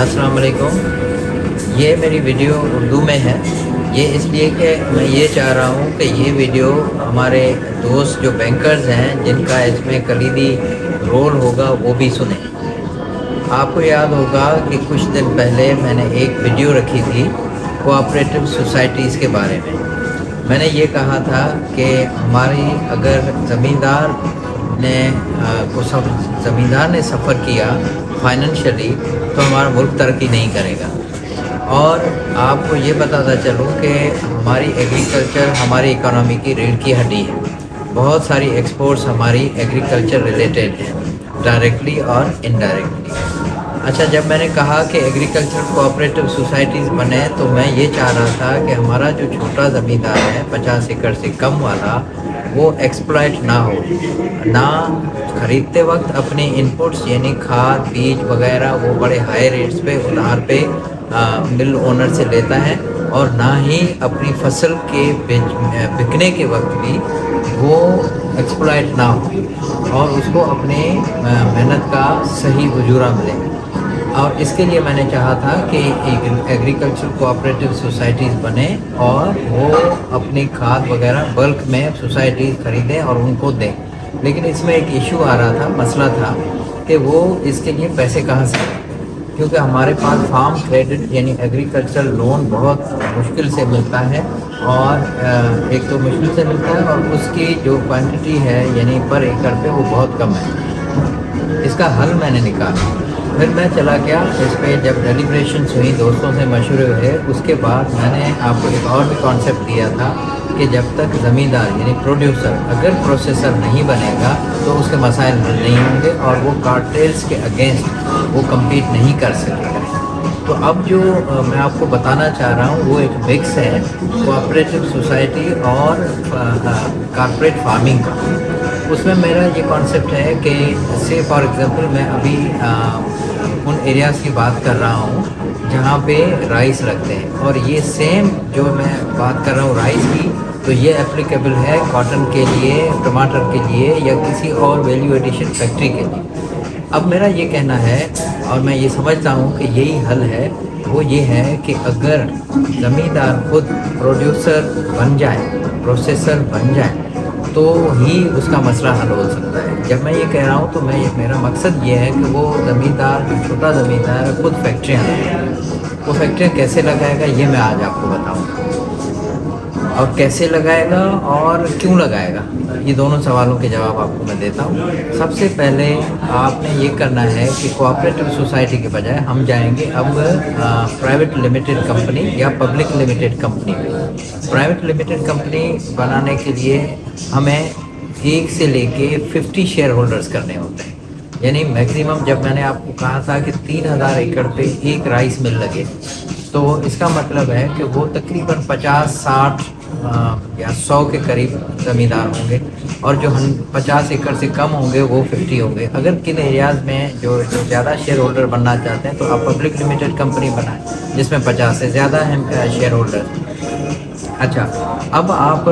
अस्सलाम वालेकुम। ये मेरी वीडियो उर्दू में है। ये इसलिए कि मैं ये चाह रहा हूँ कि ये वीडियो हमारे दोस्त जो बैंकर्स हैं जिनका इसमें कलीदी रोल होगा वो भी सुने। आपको याद होगा कि कुछ दिन पहले मैंने एक वीडियो रखी थी कोऑपरेटिव सोसाइटीज़ के बारे में। मैंने ये कहा था कि हमारी अगर ज़मींदार ने को सब ज़मींदार ने सफ़र किया फाइनेंशियली तो हमारा मुल्क तरक्की नहीं करेगा। और आपको ये बताता चलूँ कि हमारी एग्रीकल्चर हमारी इकोनॉमी की रीढ़ की हड्डी है। बहुत सारी एक्सपोर्ट्स हमारी एग्रीकल्चर रिलेटेड हैं, डायरेक्टली और इनडायरेक्टली। अच्छा, जब मैंने कहा कि एग्रीकल्चर कोऑपरेटिव सोसाइटीज़ बने तो मैं ये चाह रहा था कि हमारा जो छोटा ज़मींदार है 50 एकड़ से कम वाला, वो एक्सप्लॉइट ना हो, ना ख़रीदते वक्त अपने इनपुट्स यानी खाद बीज वगैरह वो बड़े हाई रेट्स पे उधार पे मिल ओनर से लेता है, और ना ही अपनी फसल के बिकने के वक्त भी वो एक्सप्लॉइट ना हो और उसको अपने मेहनत का सही उजूरा मिले। और इसके लिए मैंने चाहा था कि एग्रीकल्चर कोऑपरेटिव सोसाइटीज़ बने और वो अपनी खाद वगैरह बल्क में सोसाइटीज़ खरीदें और उनको दें। लेकिन इसमें एक इशू आ रहा था, मसला था कि वो इसके लिए पैसे कहाँ से लें, क्योंकि हमारे पास फार्म क्रेडिट यानी एग्रीकल्चर लोन बहुत मुश्किल से मिलता है। और एक तो मुश्किल से मिलता है और उसकी जो क्वांटिटी है यानी पर एकड़ पे वो बहुत कम है। इसका हल मैंने निकाला। फिर मैं चला गया इस पर, जब डेलिब्रेशंस हुई, दोस्तों से मशवरे हुए, उसके बाद मैंने आपको एक और भी कॉन्सेप्ट दिया था कि जब तक ज़मींदार यानी प्रोड्यूसर अगर प्रोसेसर नहीं बनेगा तो उसके मसाइल हल नहीं होंगे और वो कार्टेल्स के अगेंस्ट वो कम्पीट नहीं कर सकेगा। तो अब जो मैं आपको बताना चाह रहा हूँ वो एक मिक्स है कोऑपरेटिव सोसाइटी और कॉर्पोरेट फार्मिंग का। उसमें मेरा ये कॉन्सेप्ट है कि से फॉर एग्ज़ाम्पल मैं अभी उन एरियाज़ की बात कर रहा हूँ जहाँ पे राइस रखते हैं, और ये सेम जो मैं बात कर रहा हूँ राइस की, तो ये एप्लीकेबल है कॉटन के लिए, टमाटर के लिए या किसी और वैल्यू एडिशन फैक्ट्री के लिए। अब मेरा ये कहना है और मैं ये समझता हूँ कि यही हल है, वो ये है कि अगर ज़मींदार खुद प्रोड्यूसर बन जाए, प्रोसेसर बन जाए, तो ही उसका मसला हल हो सकता है। जब मैं ये कह रहा हूँ तो मेरा मकसद ये है कि वो ज़मींदार जो छोटा ज़मींदार है खुद फैक्ट्रियाँ लगाए। वो फैक्ट्रियाँ कैसे लगाएगा ये मैं आज आपको बताऊँगा, और कैसे लगाएगा और क्यों लगाएगा, ये दोनों सवालों के जवाब आपको मैं देता हूँ। सबसे पहले आपने ये करना है कि कोऑपरेटिव सोसाइटी के बजाय हम जाएंगे अब प्राइवेट लिमिटेड कंपनी या पब्लिक लिमिटेड कंपनी में। प्राइवेट लिमिटेड कंपनी बनाने के लिए हमें 1 से लेके 50 शेयर होल्डर्स करने होते हैं, यानी मैक्सिमम। जब मैंने आपको कहा था कि 3000 एकड़ पे एक राइस मिल लगे, तो इसका मतलब है कि वो तकरीबन 50, 60 या 100 के करीब ज़मींदार होंगे, और जो 50 एकड़ से कम होंगे वो 50 होंगे। अगर किन एरियाज़ में जो ज़्यादा शेयर होल्डर बनना चाहते हैं तो आप पब्लिक लिमिटेड कंपनी बनाएं जिसमें 50 से ज़्यादा हैं शेयर होल्डर। अच्छा, अब आप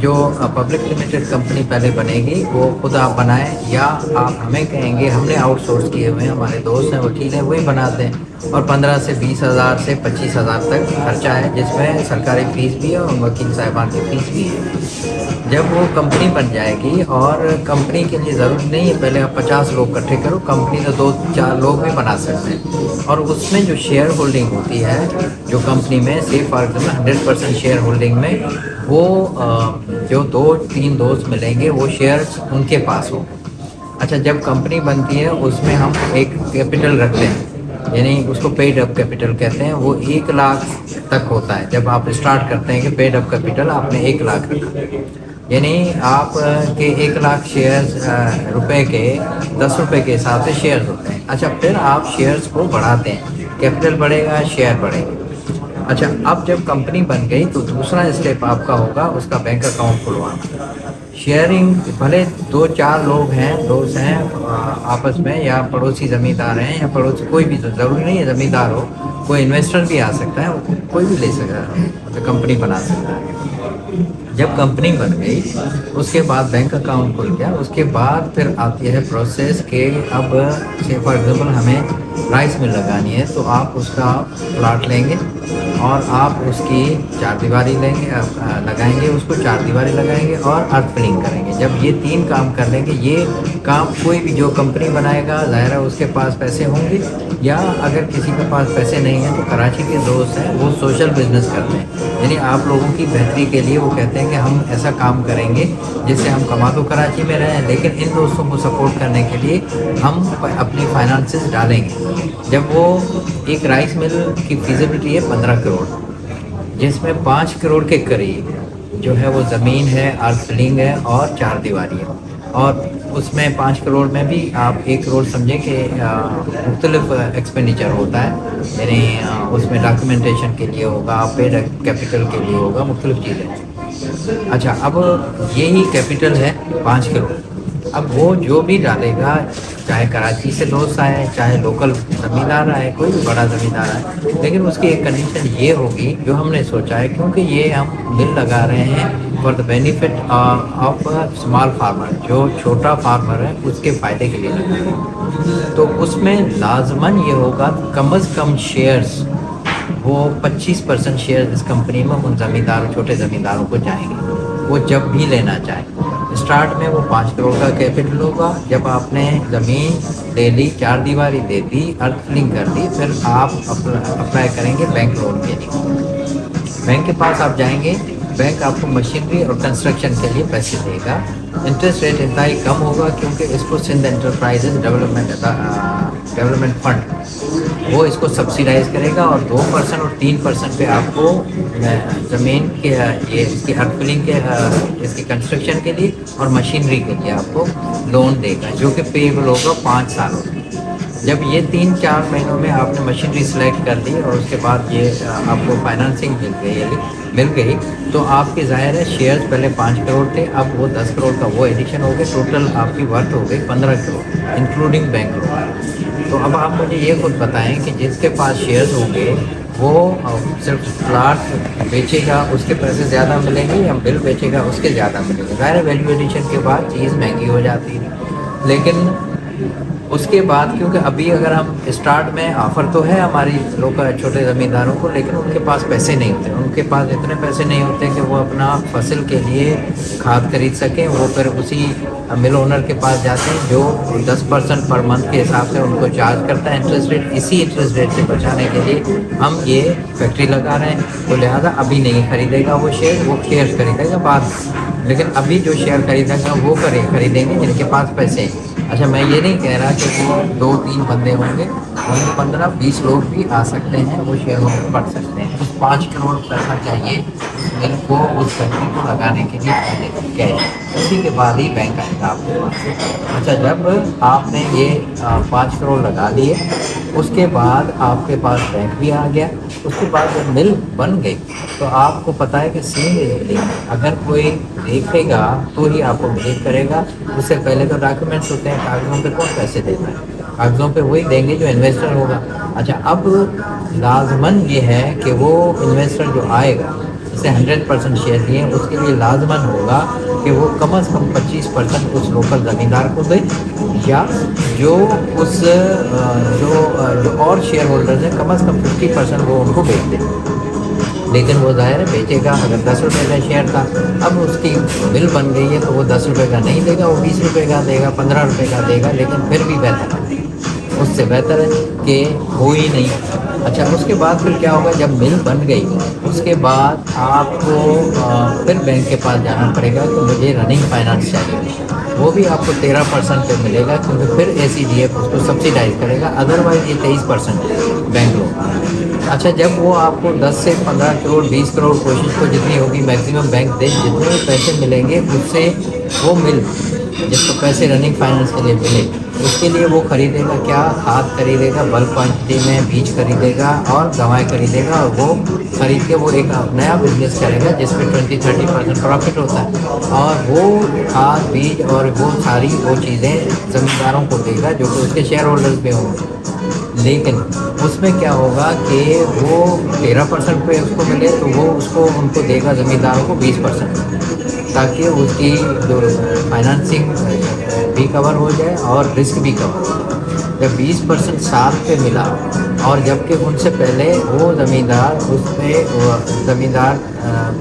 जो पब्लिक लिमिटेड कंपनी पहले बनेगी वो खुद आप बनाएं, या आप हमें कहेंगे, हमने आउटसोर्स किए हुए हैं, हमारे दोस्त हैं वकील हैं, वही बनाते हैं। और 15 से 20 हज़ार से 25 हज़ार तक खर्चा है, जिसमें सरकारी फ़ीस भी है और वकील साहिबान की फ़ीस भी है। जब वो कंपनी बन जाएगी, और कंपनी के लिए ज़रूरी नहीं है पहले आप 50 लोग इकट्ठे करो, कंपनी तो 2-4 लोग भी बना सकते हैं। और उसमें जो शेयर होल्डिंग होती है जो कंपनी में, से फॉर एग्जाम्पल 100% शेयर होल्डिंग में, वो जो 2-3 दोस्त मिलेंगे वो शेयर्स उनके पास हो। अच्छा, जब कंपनी बनती है उसमें हम एक कैपिटल रखते हैं, यानी उसको पेड अप कैपिटल कहते हैं। वो 1 लाख तक होता है। जब आप स्टार्ट करते हैं कि पेड अप कैपिटल आपने 1 लाख रखा, यानी आप के 1 लाख शेयर्स रुपए के 10 रुपये के हिसाब से शेयर्स होते हैं। अच्छा, फिर आप शेयर्स को बढ़ाते हैं, कैपिटल बढ़ेगा, शेयर बढ़ेंगे। अच्छा, अब जब कंपनी बन गई तो दूसरा स्टेप आपका होगा उसका बैंक अकाउंट खुलवाना। शेयरिंग, भले 2-4 लोग हैं, दोस्त हैं आपस में, या पड़ोसी ज़मींदार हैं, या पड़ोसी कोई भी, तो ज़रूरी नहीं है ज़मींदार हो, कोई इन्वेस्टर भी आ सकता है, कोई भी ले सकता है, तो कंपनी बना सकता है। जब कंपनी बन गई उसके बाद बैंक अकाउंट खुल गया, उसके बाद फिर आती है प्रोसेस के अब से फॉर एग्जाम्पल हमें राइस मिल लगानी है तो आप उसका प्लाट लेंगे और आप उसकी चार दीवारी लेंगे, लगाएंगे उसको, चार दीवारी लगाएंगे और अर्थ फिलिंग करेंगे। जब ये 3 काम कर लेंगे, ये काम कोई भी जो कंपनी बनाएगा ज़ाहिर है उसके पास पैसे होंगे, या अगर किसी के पास पैसे नहीं हैं तो कराची के दोस्त हैं वो सोशल बिजनेस करते हैं, यानी आप लोगों की बेहतरी के लिए वो कहते हैं कि हम ऐसा काम करेंगे जिससे हम कमा तो कराची में रहें लेकिन इन दोस्तों को सपोर्ट करने के लिए हम अपनी फाइनेंसेस डालेंगे। जब वो एक राइस मिल की फिजिबिलिटी है 15 करोड़, जिसमें 5 करोड़ के करीब जो है वो ज़मीन है, अर्थ फिलिंग है और चार दीवारी है, और उसमें 5 करोड़ में भी आप 1 करोड़ समझें कि मुख्तलिफ एक्सपेंडिचर होता है, यानी उसमें डॉक्यूमेंटेशन के लिए होगा, पेड कैपिटल के लिए होगा, मुख्तलिफ चीज़ें। अच्छा, अब यही कैपिटल है 5 करोड़। अब वो जो भी डालेगा, चाहे कराची से दोस्त आए, चाहे लोकल ज़मींदार आए, कोई भी बड़ा ज़मींदार आए, लेकिन उसकी एक कंडीशन ये होगी जो हमने सोचा है, क्योंकि ये हम मिल लगा रहे हैं for the benefit of small farmer, जो छोटा फार्मर है उसके फ़ायदे के लिए लगा रहे हैं, तो उसमें लाजमन ये होगा कम अज़ कम शेयर्स वो 25% शेयर इस कंपनी में उन ज़मींदारों, छोटे ज़मींदारों को जाएंगे, वो जब भी लेना चाहे। स्टार्ट में वो 5 करोड़ का कैपिटल होगा। जब आपने ज़मीन ले ली, चार दीवारी दे दी, अर्थ फिलिंग कर दी, फिर आप अप्लाई करेंगे बैंक लोन के लिए। बैंक के पास आप जाएंगे, बैंक आपको मशीनरी और कंस्ट्रक्शन के लिए पैसे देगा। इंटरेस्ट रेट इतना ही कम होगा क्योंकि इसको सिंध एंटरप्राइजेज डेवलपमेंट फंड वो इसको सब्सिडाइज करेगा, और 2% और 3% पे आपको ज़मीन के ये इसकी अर्थ फिलिंग के इसकी कंस्ट्रक्शन के लिए और मशीनरी के लिए आपको लोन देगा, जो कि पेएबल होगा 5 सालों में। जब ये 3-4 महीनों में आपने मशीनरी सेलेक्ट कर ली और उसके बाद ये आपको फाइनेंसिंग मिल गई तो आपके ज़ाहिर है शेयर्स पहले 5 करोड़ थे, अब वो 10 करोड़ का वो एडिशन हो गए, टोटल आपकी वर्थ हो गई 15 करोड़ इंक्लूडिंग बैंक लोन। तो अब आप मुझे ये खुद बताएं कि जिसके पास शेयर्स होंगे वो सिर्फ प्लाट बेचेगा उसके पैसे ज़्यादा मिलेंगे, या बिल बेचेगा उसके ज़्यादा मिलेंगे। ज़ाहिर वैल्यू एडिशन के बाद चीज़ महंगी हो जाती है, लेकिन उसके बाद क्योंकि अभी अगर हम स्टार्ट में ऑफ़र तो है हमारी लोकल छोटे ज़मींदारों को, लेकिन उनके पास पैसे नहीं होते, उनके पास इतने पैसे नहीं होते कि वो अपना फसल के लिए खाद खरीद सकें। वो फिर उसी मिल ओनर के पास जाते हैं जो 10% पर मंथ के हिसाब से उनको चार्ज करता है इंटरेस्ट रेट। इसी इंटरेस्ट रेट से बचाने के लिए हम ये फैक्ट्री लगा रहे हैं, तो लिहाजा अभी नहीं खरीदेगा वो शेयर खरीदेगा बाद, लेकिन अभी जो शेयर खरीदेगा वो खरीदेंगे जिनके पास पैसे हैं। अच्छा, मैं ये नहीं कह रहा कि वो 2-3 बंदे होंगे, वहीं 15-20 लोग भी आ सकते हैं, वो शेयरों में बढ़ सकते हैं। उस 5 करोड़ पैसा चाहिए मिल को उस फैक्ट्री को लगाने के लिए पहले कैश, उसी के बाद ही बैंक आएगा आपके पास। अच्छा, जब आपने ये 5 करोड़ लगा लिए, उसके बाद आपके पास बैंक भी आ गया। उसके बाद जब मिल बन गई तो आपको पता है कि सीन इजीली अगर कोई देखेगा तो ही आपको बिलीव करेगा। उससे पहले तो डॉक्यूमेंट्स होते हैं, कागज़ों पे कौन पैसे देता है, कागज़ों पे वही देंगे जो इन्वेस्टर होगा। अच्छा, अब लाजमन ये है कि वो इन्वेस्टर जो आएगा जिसे 100% शेयर दिए, उसके लिए लाजमन होगा कि वो कम से कम 25% उस लोकल ज़मींदार को दे, या जो उस जो और शेयर होल्डर्स हैं कम से कम 50% वो उनको बेच दे। लेकिन वो ज़ाहिर है बेचेगा, अगर 10 रुपये का शेयर था, अब उसकी बिल बन गई है तो वो 10 रुपये का नहीं देगा, वो 20 रुपये का देगा, 15 रुपये का देगा, लेकिन फिर भी बेहतर है, उससे बेहतर है कि हो ही नहीं। अच्छा, उसके बाद फिर क्या होगा, जब मिल बन गई उसके बाद आपको फिर बैंक के पास जाना पड़ेगा कि मुझे रनिंग फाइनेंस चाहिए, वो भी आपको 13% पे मिलेगा, क्योंकि फिर ACDF उसको सब्सिडाइज करेगा, अदरवाइज़ ये 23% बैंक लोन। अच्छा, जब वो आपको 10 से 15 करोड़ 20 करोड़ कोशिश तो जितनी होगी मैक्सिमम बैंक दे, जितने भी पैसे मिलेंगे उससे वो मिल जिसको पैसे रनिंग फाइनेंस के लिए मिले उसके लिए वो खरीदेगा क्या, खाद खरीदेगा, बल्क क्वांटिटी में बीज खरीदेगा और दवाएं खरीदेगा, और वो खरीद के वो एक नया बिजनेस करेगा जिसमें 20-30% प्रॉफिट होता है, और वो खाद बीज और वो सारी वो चीज़ें ज़मींदारों को देगा जो कि उसके शेयर होल्डर्स भी होंगे। लेकिन उसमें क्या होगा कि वो 13% पे उसको मिले तो वो उसको उनको देगा ज़मींदारों को 20%, ताकि उसकी जो फाइनेंसिंग भी कवर हो जाए और रिस्क भी कवर हो जाए। जब 20% साल पे मिला, और जबकि उनसे पहले वो ज़मींदार ज़मींदार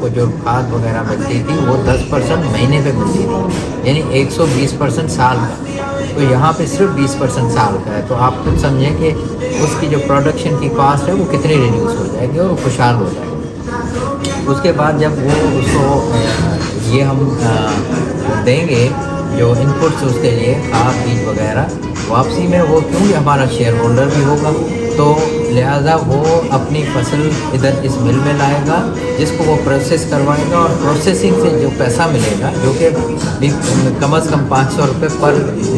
को जो खाद वगैरह मिलती थी वो 10% महीने पे मिलती थी, यानी 120% साल का। तो यहाँ पे सिर्फ 20% साल का है। तो आप खुद समझें कि उसकी जो प्रोडक्शन की कॉस्ट है वो कितनी रिड्यूस हो जाएगी और खुशहाल हो जाएगी। उसके बाद जब वो उसको ये हम देंगे जो इनपुट्स उसके लिए खाद बीज वगैरह, वापसी में वो क्योंकि हमारा शेयर होल्डर भी होगा, तो लिहाजा वो अपनी फसल इधर इस मिल में लाएगा जिसको वो प्रोसेस करवाएगा, और प्रोसेसिंग से जो पैसा मिलेगा जो कि कम से कम 500 रुपये पर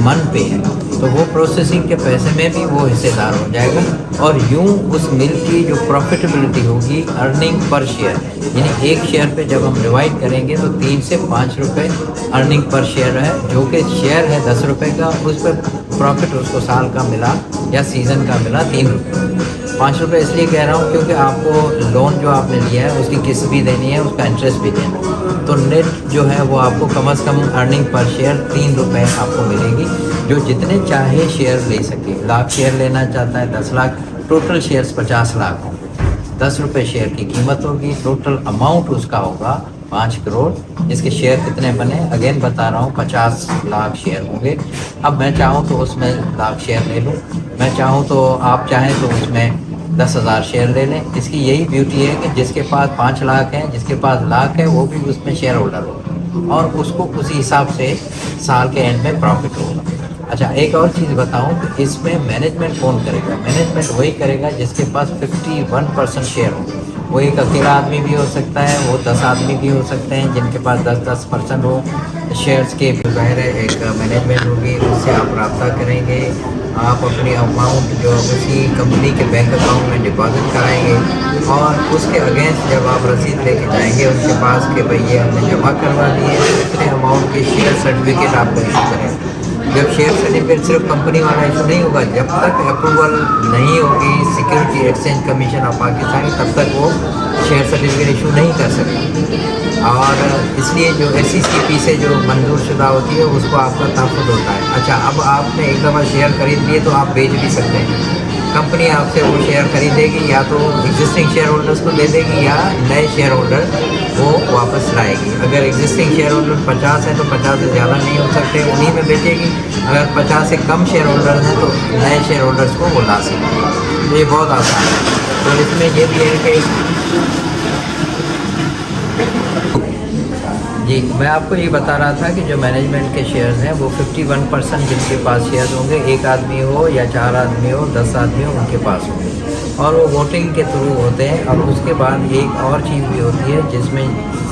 मन पे है, तो वो प्रोसेसिंग के पैसे में भी वो हिस्सेदार हो जाएगा। और यूं उस मिल की जो प्रॉफिटेबिलिटी होगी, अर्निंग पर शेयर, यानी एक शेयर पे जब हम डिवाइड करेंगे तो 3 से 5 रुपये अर्निंग पर शेयर है, जो कि शेयर है 10 रुपये का, उस पर प्रॉफिट उसको साल का मिला या सीज़न का मिला 3 रुपये। 5 रुपये इसलिए कह रहा हूँ क्योंकि आपको लोन जो आपने लिया है उसकी किस्त भी देनी है, उसका इंटरेस्ट भी देना है, तो नेट जो है वो आपको कम से कम अर्निंग पर शेयर 3 रुपये आपको मिलेगी, जो जितने चाहे शेयर ले सके। लाख शेयर लेना चाहता है 10 लाख, टोटल शेयर्स 50 लाख होंगे, 10 रुपये शेयर की कीमत होगी, टोटल अमाउंट उसका होगा 5 करोड़। इसके शेयर कितने बने, अगेन बता रहा हूँ, 50 लाख शेयर होंगे। अब मैं चाहूँ तो उसमें लाख शेयर ले लूँ, मैं चाहूँ तो आप चाहें तो उसमें 10,000 शेयर ले लें। इसकी यही ब्यूटी है कि जिसके पास 5 लाख है, जिसके पास लाख है, वो भी उसमें शेयर होल्डर होगा और उसको उसी हिसाब से साल के एंड में प्रॉफिट होगा। अच्छा, एक और चीज़ बताऊं कि इसमें मैनेजमेंट कौन करेगा? मैनेजमेंट वही करेगा जिसके पास 51% शेयर हो। वो एक अकेला आदमी भी हो सकता है, वो 10 आदमी भी हो सकते हैं जिनके पास 10% हो शेयर्स के। ज़ाहिर है एक मैनेजमेंट होगी, उससे आप रब्ता करेंगे, आप अपनी अमाउंट जो उसी कंपनी के बैंक अकाउंट में डिपॉजिट कराएंगे, और उसके अगेंस्ट जब आप रसीद लेके जाएंगे उनके पास कि भाई ये हमने जमा करवा दिए, इतने अमाउंट के शेयर सर्टिफिकेट आपको इशू करेंगे। जब शेयर सर्टिफिकेट सिर्फ कंपनी वाला इशू नहीं होगा, जब तक अप्रूवल नहीं होगी security exchange commission of Pakistan, तब तक वो शेयर सर्टिफिकेट इशू नहीं कर सकता। और इसलिए जो SECP से जो मंजूर शुदा होती है उसको आपका तहफ़्फ़ुज़ होता है। अच्छा, अब आपने एक दफ़ा शेयर खरीद लिए तो आप बेच भी सकते हैं। कंपनी आपसे वो शेयर खरीदेगी, या तो एग्जिस्टिंग शेयर होल्डर्स को दे देगी या नए शेयर होल्डर वो वापस लाएगी। अगर एग्जिस्टिंग शेयर होल्डर 50 है तो 50 से ज़्यादा नहीं हो सकते, उन्हीं में बेचेगी। अगर 50 से कम शेयर होल्डर हैं तो नए शेयर होल्डर्स को वो ला सकती है। ये बहुत आसान है। तो इसमें ये भी है कि जी, मैं आपको ये बता रहा था कि जो मैनेजमेंट के शेयर्स हैं वो 51% जिनके पास शेयर्स होंगे, एक आदमी हो या 4 आदमी हो, 10 आदमी हो, उनके पास होंगे, और वो वोटिंग के थ्रू होते हैं। और उसके बाद एक और चीज़ भी होती है जिसमें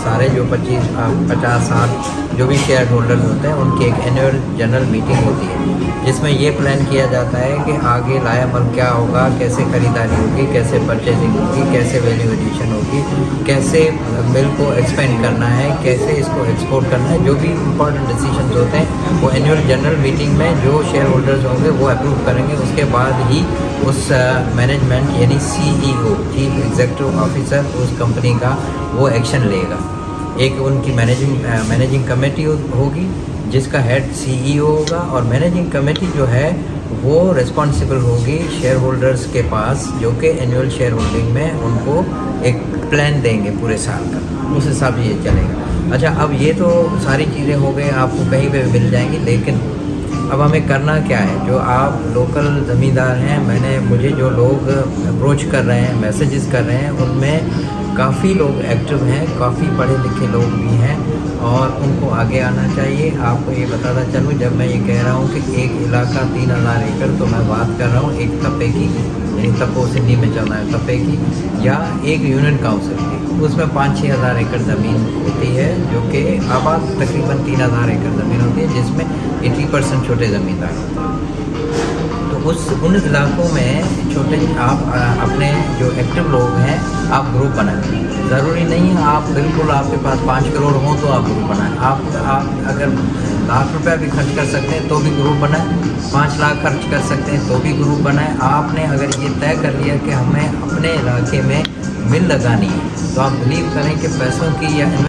सारे जो 50-60 जो भी शेयर होल्डर्स होते हैं उनकी एक एनुअल जनरल मीटिंग होती है, जिसमें ये प्लान किया जाता है कि आगे लायबल क्या होगा, कैसे ख़रीदारी होगी, कैसे परचेजिंग होगी, कैसे वैल्यू एडिशन होगी, कैसे मिल को एक्सपेंड करना है, कैसे इसको एक्सपोर्ट करना है। जो भी इंपॉर्टेंट डिसीजंस होते हैं वो एनुअल जनरल मीटिंग में जो शेयर होल्डर्स होंगे वो अप्रूव करेंगे। उसके बाद ही उस मैनेजमेंट यानी CEO चीफ एग्जीक्यूटिव ऑफिसर उस कंपनी का वो एक्शन लेगा। एक उनकी मैनेजिंग कमेटी होगी जिसका हेड CEO होगा, और मैनेजिंग कमेटी जो है वो रिस्पॉन्सिबल होगी शेयर होल्डर्स के पास, जो कि एनुअल शेयर होल्डिंग में उनको एक प्लान देंगे पूरे साल का, उस हिसाब से ये चलेगा। अच्छा, अब ये तो सारी चीज़ें हो गई, आपको कहीं पे मिल जाएंगी, लेकिन अब हमें करना क्या है? जो आप लोकल ज़मींदार हैं, मुझे जो लोग अप्रोच कर रहे हैं, मैसेजेस कर रहे हैं, उनमें काफ़ी लोग एक्टिव हैं, काफ़ी पढ़े लिखे लोग भी हैं, और उनको आगे आना चाहिए। आपको ये बताता चलूँ, जब मैं ये कह रहा हूँ कि एक इलाका 3000 एकड़, तो मैं बात कर रहा हूँ एक तपे की, यानी तपो सिंधी में चलना है तपे की, या एक यूनियन काउंसिल की। उसमें 5-6 हज़ार एकड़ ज़मीन होती है, जो कि आबाद तकरीबन 3000 एकड़ ज़मीन होती है, जिसमें 80% छोटे ज़मींदार होते हैं। तो उन इलाकों में छोटे आप अपने जो एक्टिव लोग हैं आप ग्रुप बनाएं। ज़रूरी नहीं है आप बिल्कुल आपके पास 5 करोड़ हो तो आप ग्रुप बनाएं। आप अगर लाख रुपया भी खर्च कर सकते हैं तो भी ग्रुप बनाएं, 5 लाख खर्च कर सकते हैं तो भी ग्रुप बनाएं। आपने अगर ये तय कर लिया कि हमें अपने इलाके में मिल लगानी है, तो आप बिलीव करें कि पैसों की या